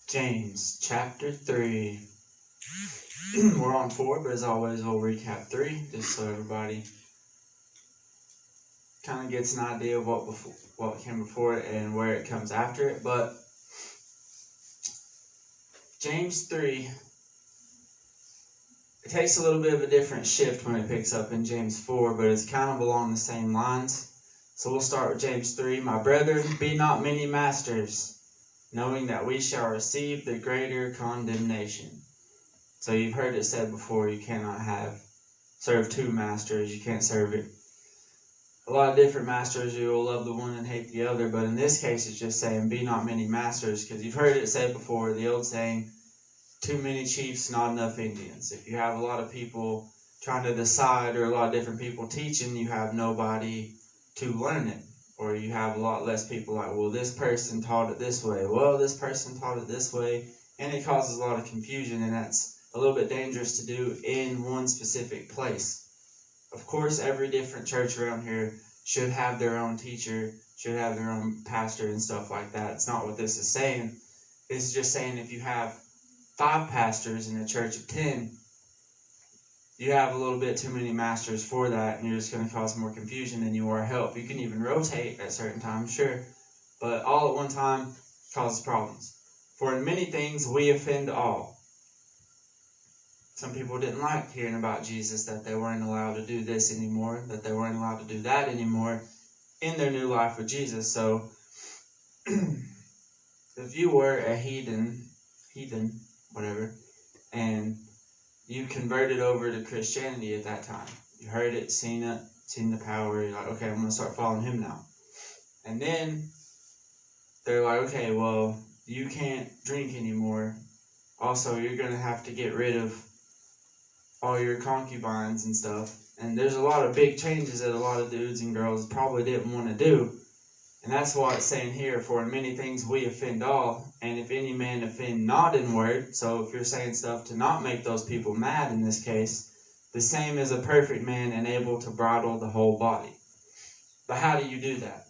James chapter 3. We're on 4, but as always, we'll recap 3 just so everybody kind of gets an idea of what came before it and where it comes after it. But James 3, it takes a little bit of a different shift when it picks up in James 4, but it's kind of along the same lines. So we'll start with James 3. My brethren, be not many masters, knowing that we shall receive the greater condemnation. So you've heard it said before, you cannot serve 2 masters. You can't serve it. A lot of different masters, you will love the one and hate the other. But in this case, it's just saying, be not many masters. Because you've heard it said before, the old saying, too many chiefs, not enough Indians. If you have a lot of people trying to decide or a lot of different people teaching, you have nobody to learn it. Or you have a lot less people like, well, this person taught it this way. Well, this person taught it this way. And it causes a lot of confusion, and that's a little bit dangerous to do in one specific place. Of course, every different church around here should have their own teacher, should have their own pastor and stuff like that. It's not what this is saying. This is just saying if you have 5 pastors in a church of 10, you have a little bit too many masters for that, and you're just going to cause more confusion than you are help. You can even rotate at certain times, sure, but all at one time causes problems. For in many things we offend all. Some people didn't like hearing about Jesus, that they weren't allowed to do this anymore, that they weren't allowed to do that anymore in their new life with Jesus. So, if you were a heathen, whatever, and you converted over to Christianity at that time, you heard it, seen the power, you're like, okay, I'm going to start following him now. And then they're like, okay, well, you can't drink anymore. Also, you're going to have to get rid of all your concubines and stuff. And there's a lot of big changes that a lot of dudes and girls probably didn't want to do. And that's why it's saying here, for in many things we offend all, and if any man offend not in word, so if you're saying stuff to not make those people mad in this case, the same is a perfect man and able to bridle the whole body. But how do you do that?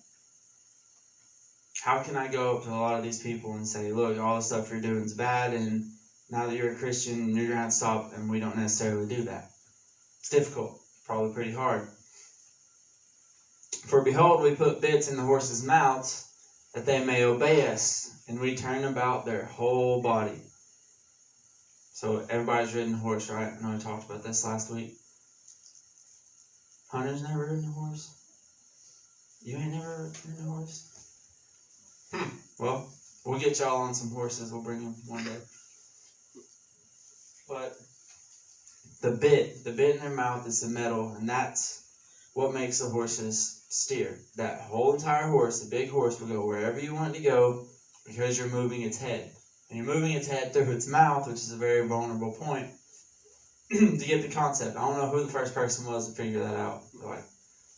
How can I go up to a lot of these people and say, look, all the stuff you're doing is bad, and now that you're a Christian, you're going to have to stop, and we don't necessarily do that. It's difficult. Probably pretty hard. For behold, we put bits in the horses' mouths, that they may obey us, and we turn about their whole body. So everybody's ridden a horse, right? I know we talked about this last week. Hunter's never ridden a horse? You ain't never ridden a horse? Well, we'll get y'all on some horses. We'll bring them one day. But the bit in their mouth is the metal, and that's what makes the horses steer. That whole entire horse, the big horse, will go wherever you want it to go because you're moving its head. And you're moving its head through its mouth, which is a very vulnerable point, to get the concept. I don't know who the first person was to figure that out. They're like,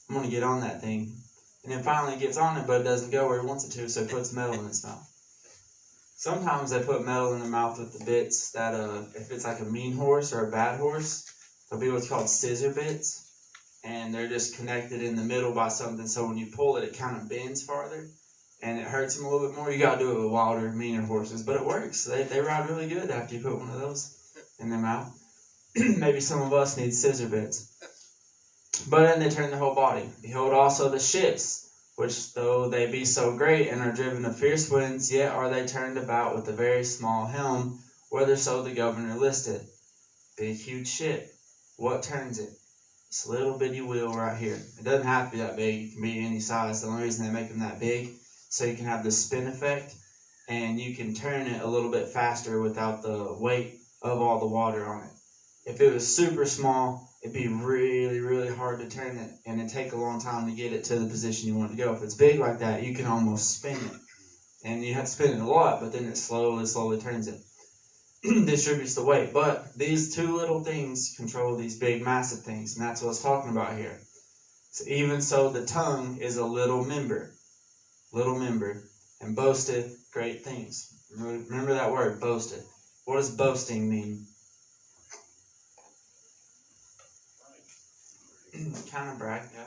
I'm going to get on that thing. And then finally it gets on it, but it doesn't go where it wants it to, so it puts metal in its mouth. Sometimes they put metal in their mouth with the bits that, if it's like a mean horse or a bad horse, there'll be what's called scissor bits. And they're just connected in the middle by something, so when you pull it, it kind of bends farther. And it hurts them a little bit more. You got to do it with wilder, meaner horses, but it works. They ride really good after you put one of those in their mouth. Maybe some of us need scissor bits. But then they turn the whole body. Behold also the ships, which though they be so great and are driven of fierce winds, yet are they turned about with a very small helm, whitherso the governor listed. Big, huge ship. What turns it? This little bitty wheel right here. It doesn't have to be that big. It can be any size. The only reason they make them that big, so you can have the spin effect, and you can turn it a little bit faster without the weight of all the water on it. If it was super small, it'd be really, really hard to turn it, and it'd take a long time to get it to the position you want to go. If it's big like that, you can almost spin it. And you have to spin it a lot, but then it slowly turns it. Distributes the weight. But these 2 little things control these big, massive things, and that's what it's talking about here. So even so, the tongue is a little member, and boasteth great things. Remember that word, boasteth. What does boasting mean? Kind of brag, yeah.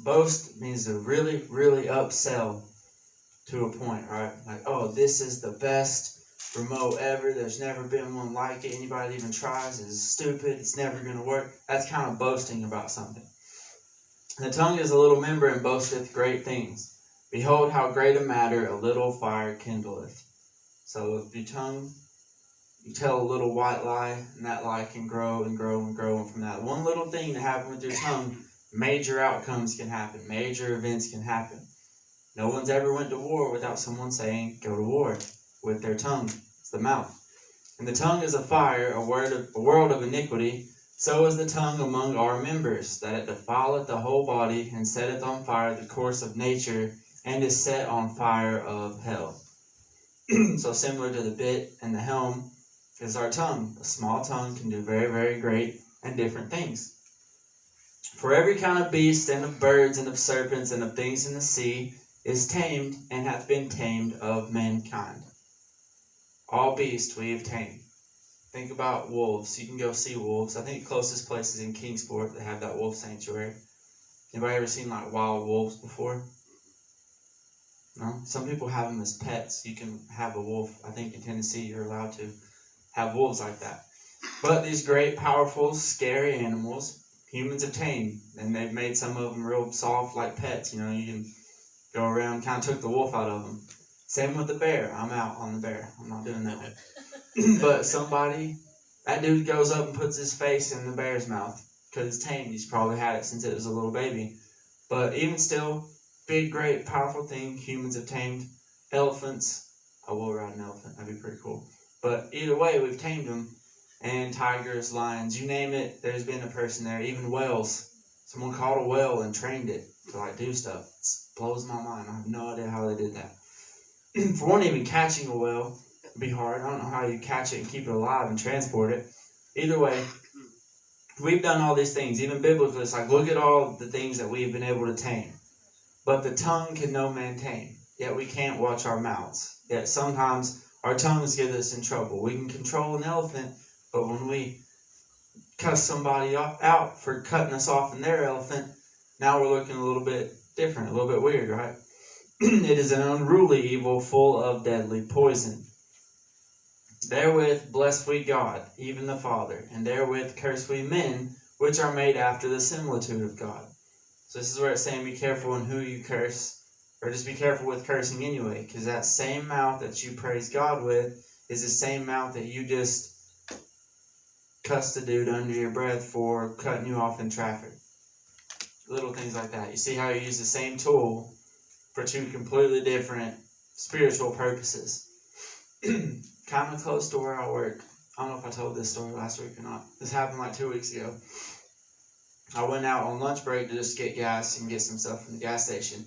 Boast means to really, really upsell, to a point, right? Like, oh, this is the best remote ever. There's never been one like it. Anybody that even tries is stupid. It's never going to work. That's kind of boasting about something. The tongue is a little member and boasteth great things. Behold, how great a matter a little fire kindleth. So if your tongue, you tell a little white lie, and that lie can grow and grow and grow. And from that one little thing that happened with your tongue, major outcomes can happen. Major events can happen. No one's ever went to war without someone saying, go to war, with their tongue. It's the mouth. And the tongue is a fire, a world of iniquity. So is the tongue among our members, that it defileth the whole body, and setteth on fire the course of nature, and is set on fire of hell. So similar to the bit and the helm is our tongue. A small tongue can do very, very great and different things. For every kind of beast, and of birds, and of serpents, and of things in the sea, is tamed, and hath been tamed of mankind. All beasts we have tamed. Think about wolves. You can go see wolves. I think the closest place is in Kingsport. They have that wolf sanctuary. Anybody ever seen like wild wolves before? No? Some people have them as pets. You can have a wolf. I think in Tennessee you're allowed to have wolves like that. But these great, powerful, scary animals, humans have tamed. And they've made some of them real soft like pets. You know, you can go around, kind of took the wolf out of them. Same with the bear. I'm out on the bear. I'm not doing that. But that dude goes up and puts his face in the bear's mouth because it's tamed. He's probably had it since it was a little baby. But even still, big, great, powerful thing humans have tamed. Elephants. I will ride an elephant. That'd be pretty cool. But either way, we've tamed them. And tigers, lions, you name it, there's been a person there. Even whales. Someone caught a whale and trained it to like do stuff. It blows my mind. I have no idea how they did that. For one, even catching a whale would be hard. I don't know how you catch it and keep it alive and transport it. Either way, we've done all these things. Even biblically, it's like, look at all the things that we've been able to tame. But the tongue can no man tame. Yet we can't watch our mouths. Yet sometimes our tongues get us in trouble. We can control an elephant, but when we cuss somebody out for cutting us off in their elephant, now we're looking a little bit different, a little bit weird, right? It is an unruly evil full of deadly poison. Therewith bless we God, even the Father, and therewith curse we men, which are made after the similitude of God. So this is where it's saying be careful in who you curse, or just be careful with cursing anyway, because that same mouth that you praise God with is the same mouth that you just cussed a dude under your breath for cutting you off in traffic. Little things like that. You see how you use the same tool for two completely different spiritual purposes. Kind of close to where I work. I don't know if I told this story last week or not. This happened like 2 weeks ago. I went out on lunch break to just get gas and get some stuff from the gas station.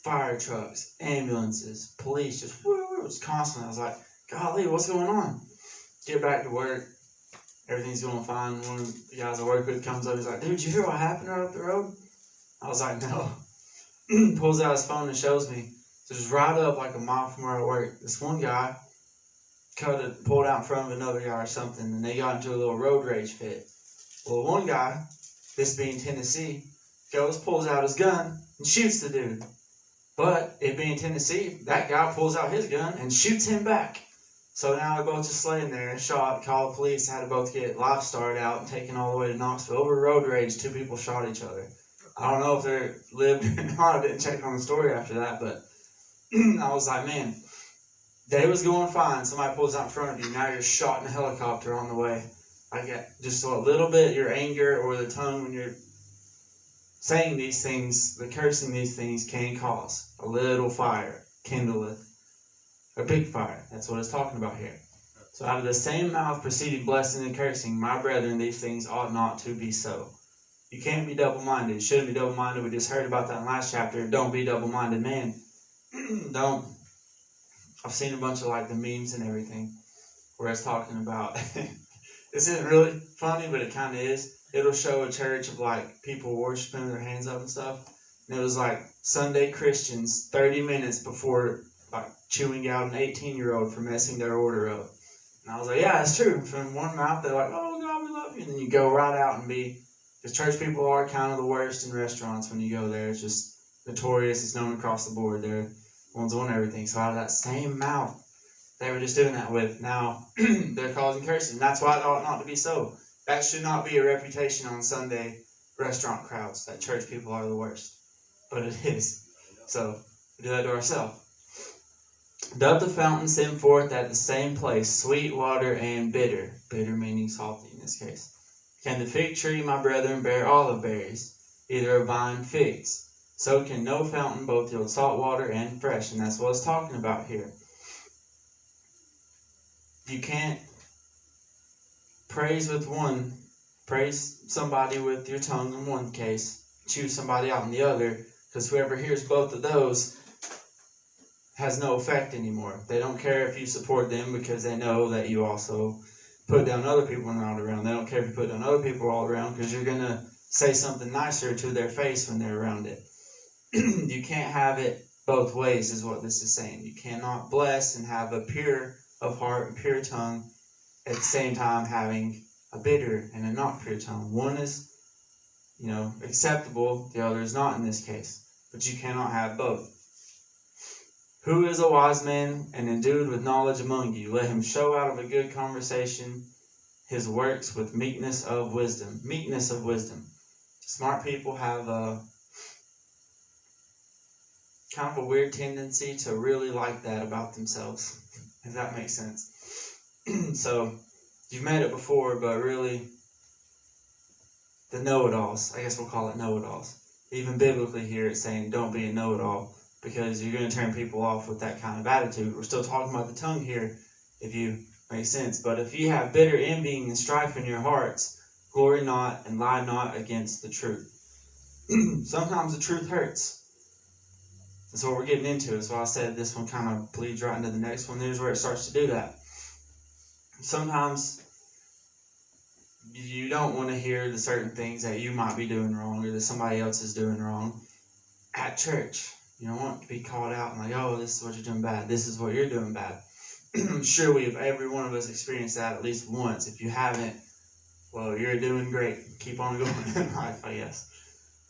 Fire trucks, ambulances, police, just constantly. I was like, golly, what's going on? Get back to work. Everything's going fine. One of the guys I work with comes up. He's like, dude, did you hear what happened right up the road? I was like, no. Pulls out his phone and shows me. So just right up like a mile from where I work, this one guy pulled out in front of another guy or something, and they got into a little road rage fit. Well, one guy, this being Tennessee, pulls out his gun and shoots the dude. But it being Tennessee, that guy pulls out his gun and shoots him back. So now they're both just laying there, shot, called the police, had to both get life started out and taken all the way to Knoxville. Over road rage, 2 people shot each other. I don't know if they lived or not. I didn't check on the story after that, but I was like, man, day was going fine. Somebody pulls out in front of you. Now you're shot in a helicopter on the way. Like just a little bit, your anger or the tongue when you're saying these things, the cursing these things can cause a little fire, kindleth a big fire. That's what it's talking about here. So out of the same mouth proceeded blessing and cursing. My brethren, these things ought not to be so. You can't be double-minded. You shouldn't be double-minded. We just heard about that in last chapter. Don't be double-minded, man. Don't. I've seen a bunch of like the memes and everything where it's talking about, this isn't really funny, but it kind of is. It'll show a church of like people worshiping their hands up and stuff. And it was like Sunday Christians 30 minutes before like chewing out an 18-year-old for messing their order up. And I was like, yeah, it's true. From one mouth, they're like, oh, God, we love you. And then you go right out and because church people are kind of the worst in restaurants when you go there. It's just notorious. It's known across the board. They're ones who want everything. So out of that same mouth they were just doing that with, now they're causing curses. And that's why it ought not to be so. That should not be a reputation on Sunday restaurant crowds, that church people are the worst. But it is. So we do that to ourselves. Doth the fountain send forth at the same place sweet water and bitter? Bitter meaning salty in this case. Can the fig tree, my brethren, bear olive berries, either a vine figs? So can no fountain both yield salt water and fresh. And that's what it's talking about here. You can't praise somebody with your tongue in one case, choose somebody out in the other, because whoever hears both of those has no effect anymore. They don't care if you support them because they know that you also put down other people when they're all around. They don't care if you put down other people all around because you're going to say something nicer to their face when they're around it. You can't have it both ways is what this is saying. You cannot bless and have a pure of heart and pure tongue at the same time having a bitter and a not pure tongue. One is, acceptable. The other is not in this case. But you cannot have both. Who is a wise man and endued with knowledge among you? Let him show out of a good conversation his works with meekness of wisdom. Meekness of wisdom. Smart people have a kind of a weird tendency to really like that about themselves, if that makes sense. So, you've made it before, but really, the know-it-alls, I guess we'll call it know-it-alls. Even biblically here it's saying don't be a know-it-all, because you're going to turn people off with that kind of attitude. We're still talking about the tongue here, if you make sense. But if you have bitter envying and strife in your hearts, glory not and lie not against the truth. Sometimes the truth hurts. That's what we're getting into. That's why I said this one kind of bleeds right into the next one. Here's where it starts to do that. Sometimes you don't want to hear the certain things that you might be doing wrong or that somebody else is doing wrong at church. You don't want to be called out and like, oh, this is what you're doing bad. This is what you're doing bad. I'm sure every one of us experienced that at least once. If you haven't, well, you're doing great. Keep on going in life, I guess.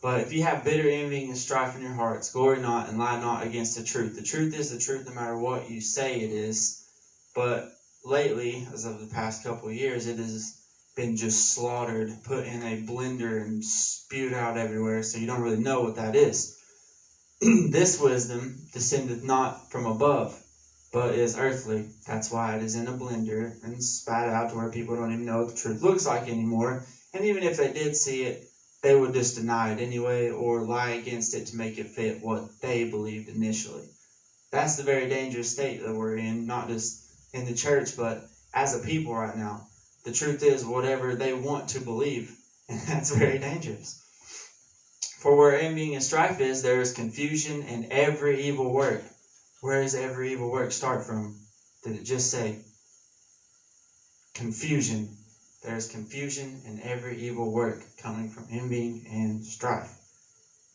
But if you have bitter envying and strife in your hearts, glory not and lie not against the truth. The truth is the truth no matter what you say it is. But lately, as of the past couple of years, it has been just slaughtered, put in a blender and spewed out everywhere, so you don't really know what that is. This wisdom descendeth not from above, but is earthly. That's why it is in a blender and spat out to where people don't even know what the truth looks like anymore. And even if they did see it, they would just deny it anyway or lie against it to make it fit what they believed initially. That's the very dangerous state that we're in, not just in the church, but as a people right now. The truth is whatever they want to believe, and that's very dangerous. For where envying and strife is, there is confusion and every evil work. Where does every evil work start from? Did it just say confusion? There is confusion and every evil work coming from envying and strife.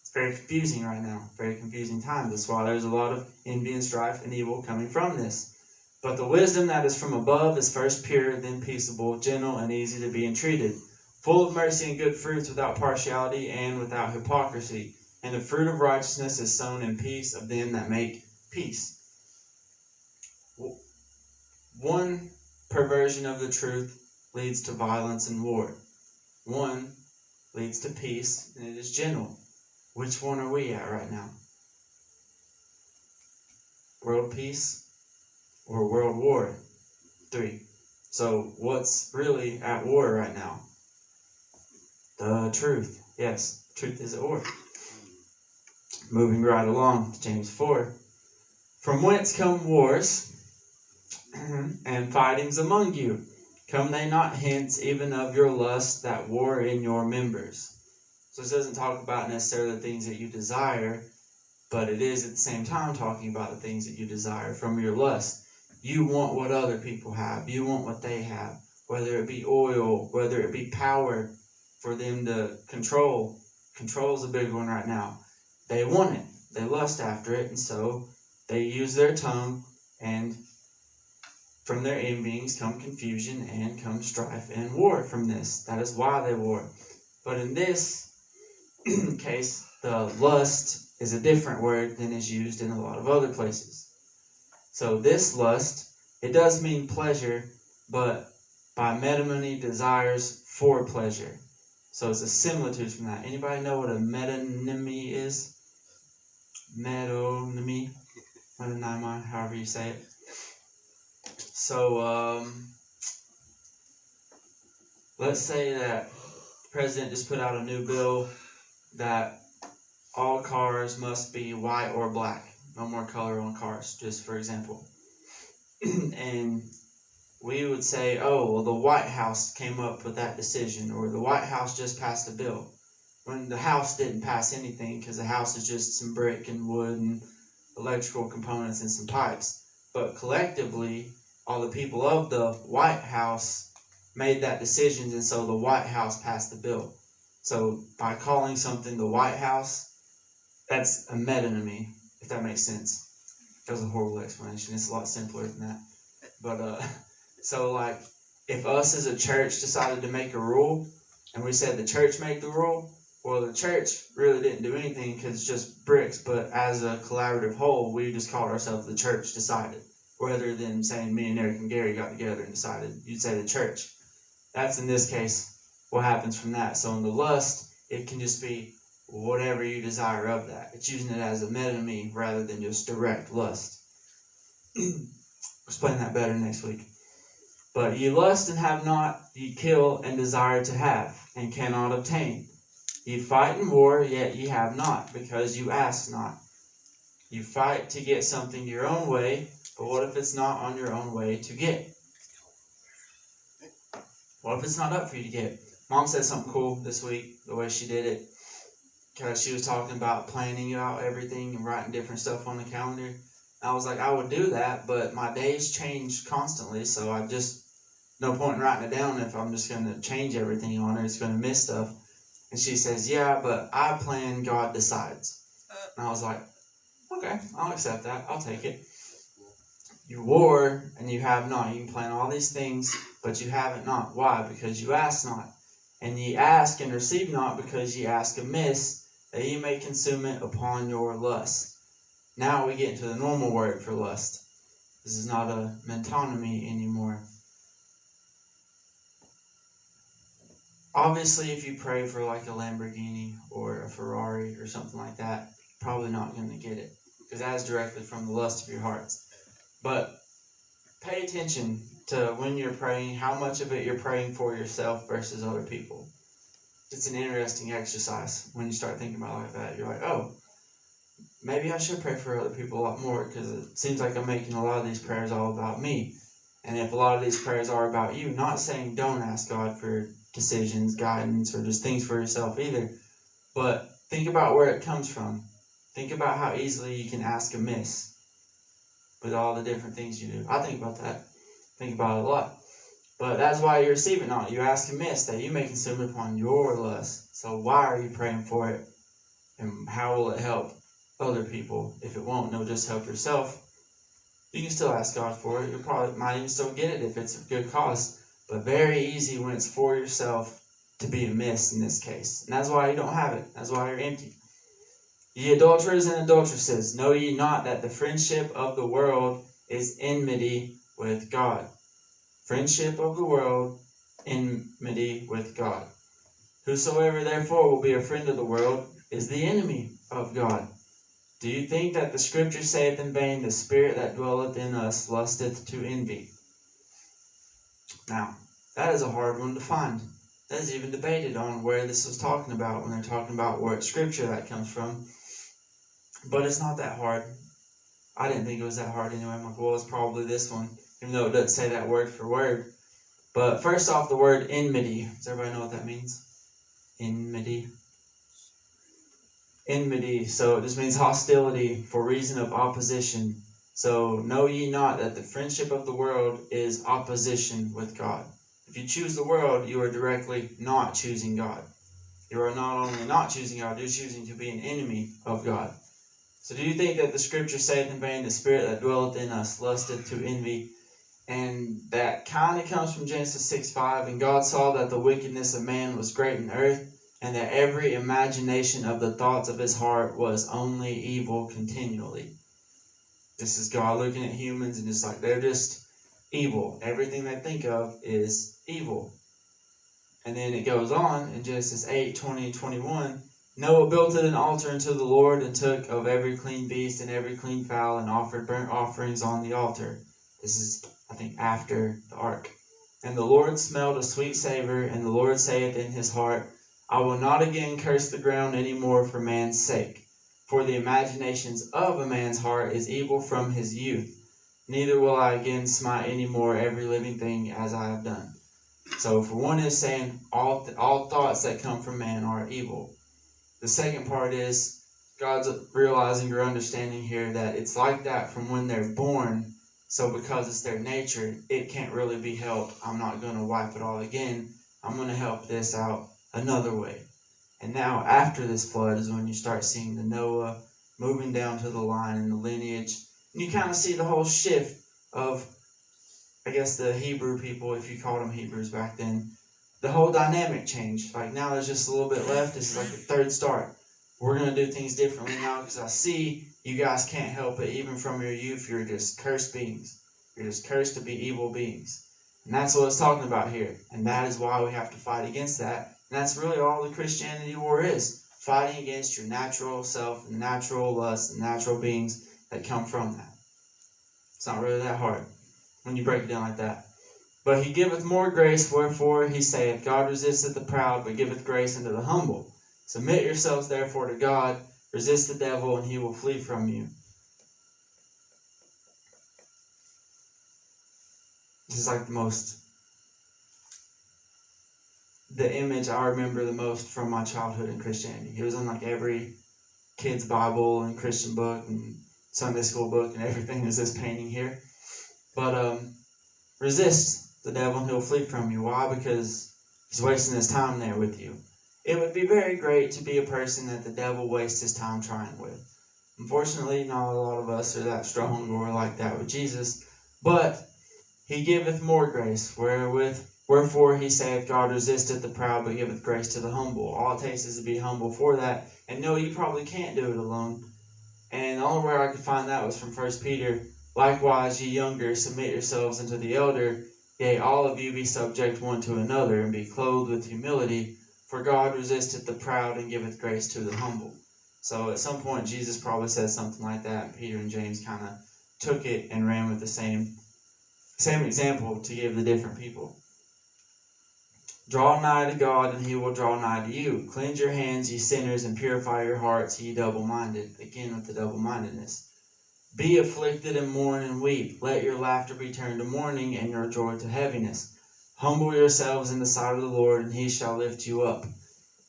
It's very confusing right now. Very confusing time. That's why there's a lot of envy and strife and evil coming from this. But the wisdom that is from above is first pure, then peaceable, gentle, and easy to be entreated, full of mercy and good fruits, without partiality and without hypocrisy. And the fruit of righteousness is sown in peace of them that make peace. One perversion of the truth leads to violence and war. One leads to peace, and it is gentle. Which one are we at right now? World peace or World War III? So what's really at war right now? The truth. Yes, truth is at war. Moving right along to James 4. From whence come wars and fightings among you? Come they not hence even of your lust that war in your members? So this doesn't talk about necessarily the things that you desire, but it is at the same time talking about the things that you desire from your lust. You want what other people have. You want what they have. Whether it be oil, whether it be power for them to control. Control is a big one right now. They want it. They lust after it, and so they use their tongue, and from their envyings come confusion and come strife and war from this. That is why they war. But in this case, the lust is a different word than is used in a lot of other places. So this lust, it does mean pleasure, but by metonymy, desires for pleasure. So it's a similitude from that. Anybody know what a metonymy is? Metonymy, however you say it. So let's say that the president just put out a new bill that all cars must be white or black. No more color on cars, just for example. And we would say, oh, well, the White House came up with that decision, or the White House just passed a bill. When the House didn't pass anything, because the house is just some brick and wood and electrical components and some pipes. But collectively, all the people of the White House made that decision, and so the White House passed the bill. So by calling something the White House, that's a metonymy, if that makes sense. That was a horrible explanation. It's a lot simpler than that. But so like, if us as a church decided to make a rule, and we said the church made the rule, well, the church really didn't do anything because it's just bricks, but as a collaborative whole, we just called ourselves the church decided. Rather than saying me and Eric and Gary got together and decided, you'd say the church. That's in this case what happens from that. So in the lust, it can just be whatever you desire of that. It's using it as a metonymy rather than just direct lust. Explain that better next week. But ye lust and have not, ye kill and desire to have, and cannot obtain. Ye fight in war, yet ye have not, because you ask not. You fight to get something your own way, but what if it's not on your own way to get? What if it's not up for you to get? Mom said something cool this week, the way she did it. Because she was talking about planning out everything and writing different stuff on the calendar. I was like, I would do that, but my days change constantly, so I just, no point in writing it down if I'm just going to change everything on her. It's going to miss stuff. And she says, yeah, but I plan, God decides. And I was like, okay, I'll accept that. I'll take it. You war and you have not. You can plan all these things, but you have it not. Why? Because you ask not. And ye ask and receive not, because ye ask amiss, that ye may consume it upon your lust. Now we get into the normal word for lust. This is not a metonymy anymore. Obviously, if you pray for like a Lamborghini or a Ferrari or something like that, probably not going to get it, because that is directly from the lust of your hearts. But pay attention to when you're praying, how much of it you're praying for yourself versus other people. It's an interesting exercise when you start thinking about it like that. You're like, oh, maybe I should pray for other people a lot more, because it seems like I'm making a lot of these prayers all about me. And if a lot of these prayers are about you, not saying don't ask God for decisions, guidance, or just things for yourself either, but think about where it comes from. Think about how easily you can ask amiss with all the different things you do. I think about that. Think about it a lot. But that's why you receive it not. You ask amiss, that you may consume it upon your lust. So why are you praying for it? And how will it help other people? If it won't, it'll just help yourself. You can still ask God for it. You probably might even still get it if it's a good cause. But very easy when it's for yourself to be amiss in this case. And that's why you don't have it. That's why you're empty. Ye adulterers and adulteresses, know ye not that the friendship of the world is enmity with God? Friendship of the world, enmity with God. Whosoever therefore will be a friend of the world is the enemy of God. Do you think that the scripture saith in vain, the spirit that dwelleth in us lusteth to envy? Now, that is a hard one to find. That is even debated on where this was talking about when they're talking about what scripture that comes from. But it's not that hard. I didn't think it was that hard anyway. I'm like, well, it's probably this one, even though it doesn't say that word for word. But first off, the word enmity. Does everybody know what that means? Enmity. Enmity. So it just means hostility for reason of opposition. So know ye not that the friendship of the world is opposition with God. If you choose the world, you are directly not choosing God. You are not only not choosing God, you're choosing to be an enemy of God. So do you think that the scripture saith in vain, the spirit that dwelleth in us lusteth to envy? And that kind of comes from Genesis 6:5. And God saw that the wickedness of man was great in the earth, and that every imagination of the thoughts of his heart was only evil continually. This is God looking at humans and just like, they're just evil. Everything they think of is evil. And then it goes on in Genesis 8, 20, 21. Noah built an altar unto the Lord, and took of every clean beast and every clean fowl, and offered burnt offerings on the altar. This is, I think, after the ark. And the Lord smelled a sweet savor, and the Lord saith in his heart, I will not again curse the ground any more for man's sake. For the imaginations of a man's heart is evil from his youth. Neither will I again smite any more every living thing as I have done. So for one is saying all thoughts that come from man are evil. The second part is God's realizing or understanding here that it's like that from when they're born. So because it's their nature, it can't really be helped. I'm not going to wipe it all again. I'm going to help this out another way. And now after this flood is when you start seeing the Noah moving down to the line and the lineage. And you kind of see the whole shift of, I guess, the Hebrew people, if you called them Hebrews back then. The whole dynamic changed. Like now there's just a little bit left. This is like the third start. We're going to do things differently now because I see you guys can't help it. Even from your youth, you're just cursed beings. You're just cursed to be evil beings. And that's what it's talking about here. And that is why we have to fight against that. And that's really all the Christianity war is. Fighting against your natural self, and natural lust, and natural beings that come from that. It's not really that hard when you break it down like that. But he giveth more grace, wherefore he saith, God resisteth the proud, but giveth grace unto the humble. Submit yourselves therefore to God, resist the devil, and he will flee from you. This is like the image I remember the most from my childhood in Christianity. It was in like every kid's Bible and Christian book and Sunday school book and everything. Is this painting here. But resist the devil and he'll flee from you. Why? Because he's wasting his time there with you. It would be very great to be a person that the devil wastes his time trying with. Unfortunately, not a lot of us are that strong or like that with Jesus. But he giveth more grace, wherefore he saith, God resisteth the proud, but giveth grace to the humble. All it takes is to be humble for that. And no, you probably can't do it alone. And the only way I could find that was from 1 Peter. Likewise, ye younger, submit yourselves unto the elder. Yea, all of you be subject one to another, and be clothed with humility. For God resisteth the proud, and giveth grace to the humble. So at some point, Jesus probably said something like that. And Peter and James kind of took it and ran with the same example to give the different people. Draw nigh to God, and he will draw nigh to you. Cleanse your hands, ye sinners, and purify your hearts, ye double-minded. Again with the double-mindedness. Be afflicted and mourn and weep. Let your laughter be turned to mourning, and your joy to heaviness. Humble yourselves in the sight of the Lord, and he shall lift you up.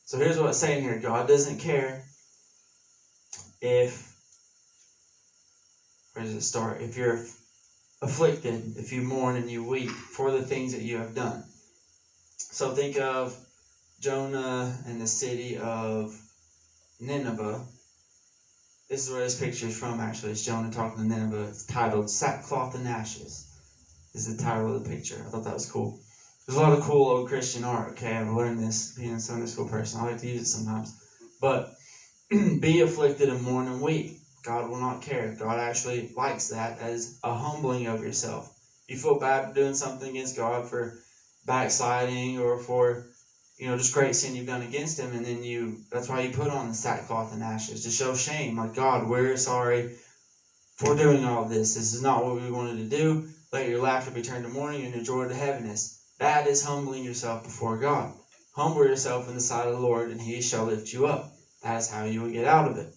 So here's what it's saying here. God doesn't care if, where does it start? If you're afflicted, if you mourn and you weep for the things that you have done. So think of Jonah and the city of Nineveh. This is where this picture is from, actually. It's Jonah talking to Nineveh. It's titled Sackcloth and Ashes. This is the title of the picture. I thought that was cool. There's a lot of cool old Christian art. Okay, I've learned this being a Sunday school person. I like to use it sometimes. But be afflicted and mourn and weep. God will not care. God actually likes that as a humbling of yourself. You feel bad for doing something against God, for backsliding, or for just great sin you've done against him, and then that's why you put on the sackcloth and ashes, to show shame. Like, God, we're sorry for doing all this. This is not what we wanted to do. Let your laughter be turned to mourning and your joy to heaviness. That is humbling yourself before God. Humble yourself in the sight of the Lord, and he shall lift you up. That's how you will get out of it.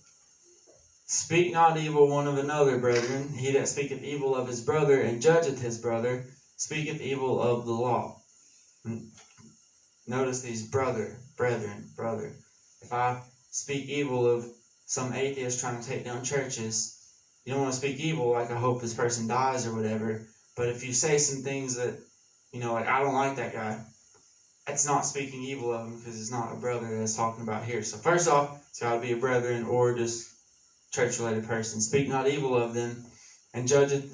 Speak not evil one of another, brethren. He that speaketh evil of his brother and judgeth his brother speaketh evil of the law. Notice these brother. If I speak evil of some atheist trying to take down churches, you don't want to speak evil like I hope this person dies or whatever. But if you say some things that, like I don't like that guy, that's not speaking evil of him because it's not a brother that's talking about here. So first off, it's got to be a brethren or just church-related person. Speak not evil of them, and judgeth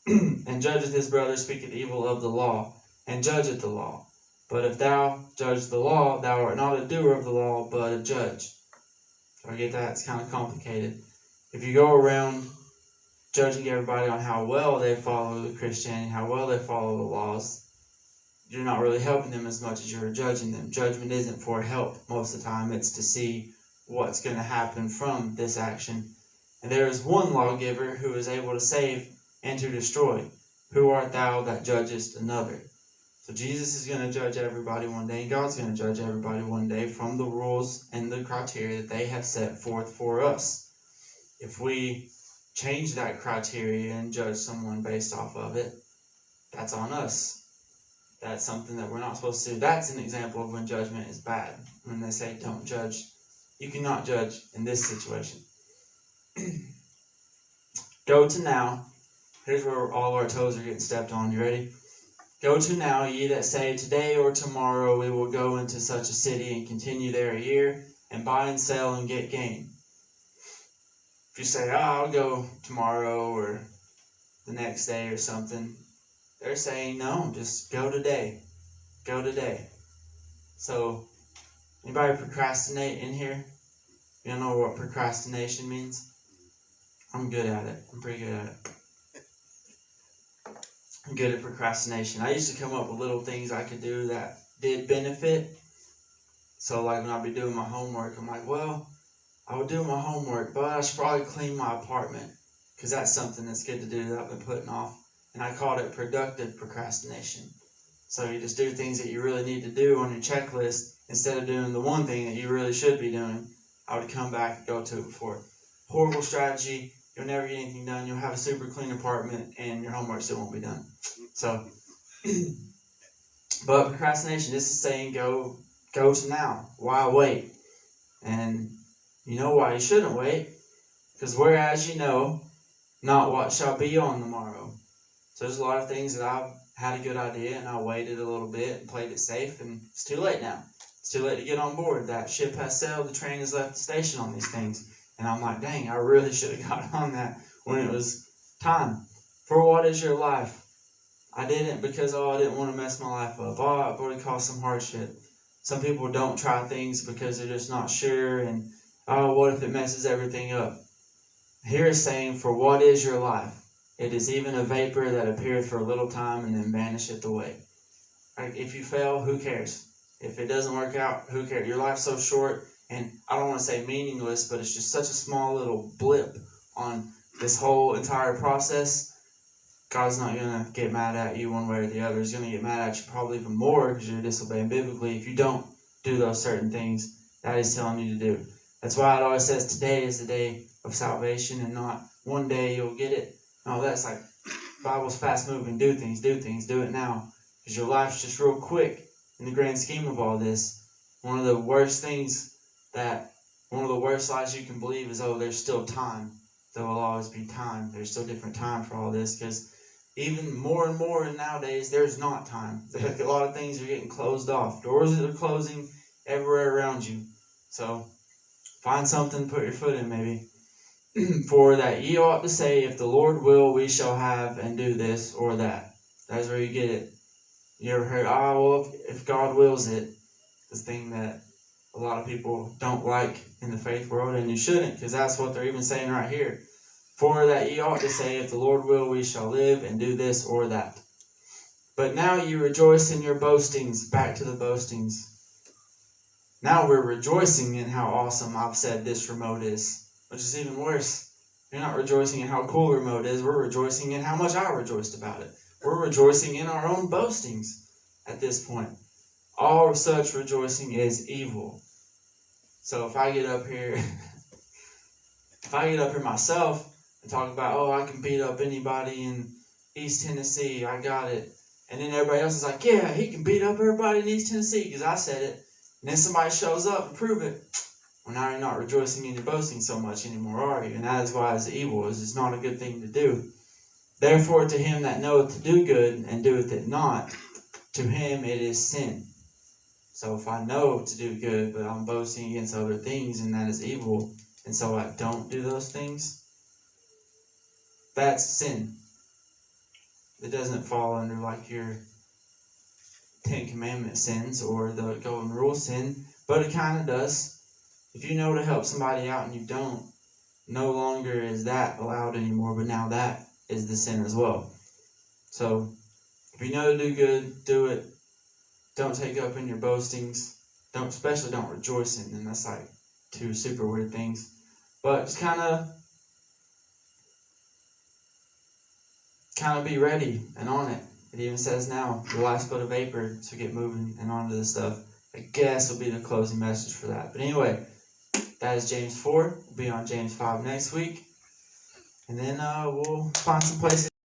his brother, speaketh evil of the law, and judgeth the law. But if thou judge the law, thou art not a doer of the law, but a judge. So I get that? It's kind of complicated. If you go around judging everybody on how well they follow the Christianity, how well they follow the laws, you're not really helping them as much as you're judging them. Judgment isn't for help most of the time. It's to see what's going to happen from this action. And there is one lawgiver who is able to save and to destroy. Who art thou that judgest another? So Jesus is going to judge everybody one day, and God's going to judge everybody one day from the rules and the criteria that they have set forth for us. If we change that criteria and judge someone based off of it, that's on us. That's something that we're not supposed to do. That's an example of when judgment is bad. When they say don't judge, you cannot judge in this situation. Go to now. Here's where all our toes are getting stepped on. You ready? Go to now, ye that say, today or tomorrow we will go into such a city and continue there a year, and buy and sell and get gain. If you say, I'll go tomorrow or the next day or something, they're saying, no, just go today. Go today. So, anybody procrastinate in here? You don't know what procrastination means? I'm good at it. I'm pretty good at it. I'm good at procrastination. I used to come up with little things I could do that did benefit. So like when I'd be doing my homework, I'm like, well, I would do my homework, but I should probably clean my apartment, because that's something that's good to do that I've been putting off. And I called it productive procrastination. So you just do things that you really need to do on your checklist instead of doing the one thing that you really should be doing. I would come back and go to it before. Horrible strategy. You'll never get anything done. You'll have a super clean apartment and your homework still won't be done. So, but procrastination, this is saying go to now. Why wait? And you know why you shouldn't wait? Because whereas you know not what shall be on the morrow. So there's a lot of things that I've had a good idea and I waited a little bit and played it safe, and it's too late now. It's too late to get on board. That ship has sailed, the train has left the station on these things. And I'm like, dang, I really should have got on that when it was time. For what is your life? I didn't because, I didn't want to mess my life up. It would have caused some hardship. Some people don't try things because they're just not sure. And, what if it messes everything up? Here is saying, for what is your life? It is even a vapor that appeareth for a little time and then vanisheth away. Right? If you fail, who cares? If it doesn't work out, who cares? Your life's so short. And I don't want to say meaningless, but it's just such a small little blip on this whole entire process. God's not going to get mad at you one way or the other. He's going to get mad at you probably even more because you're disobeying biblically if you don't do those certain things that He's telling you to do. That's why it always says today is the day of salvation and not one day you'll get it. No, that's like Bible's fast moving. Do things, do it now. Because your life's just real quick in the grand scheme of all this. One of the worst lies you can believe is, there's still time. There will always be time. There's still different time for all this, because even more and more nowadays, there's not time. A lot of things are getting closed off. Doors are closing everywhere around you. So find something to put your foot in, maybe. For that ye ought to say, if the Lord will, we shall have and do this or that. That's where you get it. You ever heard, if God wills it, this thing that a lot of people don't like in the faith world, and you shouldn't, because that's what they're even saying right here. For that ye ought to say, if the Lord will, we shall live and do this or that. But now you rejoice in your boastings. Back to the boastings. Now we're rejoicing in how awesome I've said this remote is, which is even worse. You're not rejoicing in how cool the remote is. We're rejoicing in how much I rejoiced about it. We're rejoicing in our own boastings at this point. All such rejoicing is evil. So if I get up here myself and talk about, I can beat up anybody in East Tennessee, I got it. And then everybody else is like, yeah, he can beat up everybody in East Tennessee because I said it. And then somebody shows up and prove it. Well, now you're not rejoicing in your boasting so much anymore, are you? And that is why it's evil. It's not a good thing to do. Therefore, to him that knoweth to do good and doeth it not, to him it is sin. So if I know to do good, but I'm boasting against other things, and that is evil, and so I don't do those things, that's sin. It doesn't fall under like your Ten Commandment sins or the Golden Rule sin, but it kind of does. If you know to help somebody out and you don't, no longer is that allowed anymore, but now that is the sin as well. So, if you know to do good, do it. Don't take up in your boastings. Especially don't rejoice in them. That's like two super weird things. But just kind of be ready and on it. It even says now, your life's but a vapor, so get moving and on to this stuff. I guess will be the closing message for that. But anyway, that is James 4. We'll be on James 5 next week. And then we'll find some places.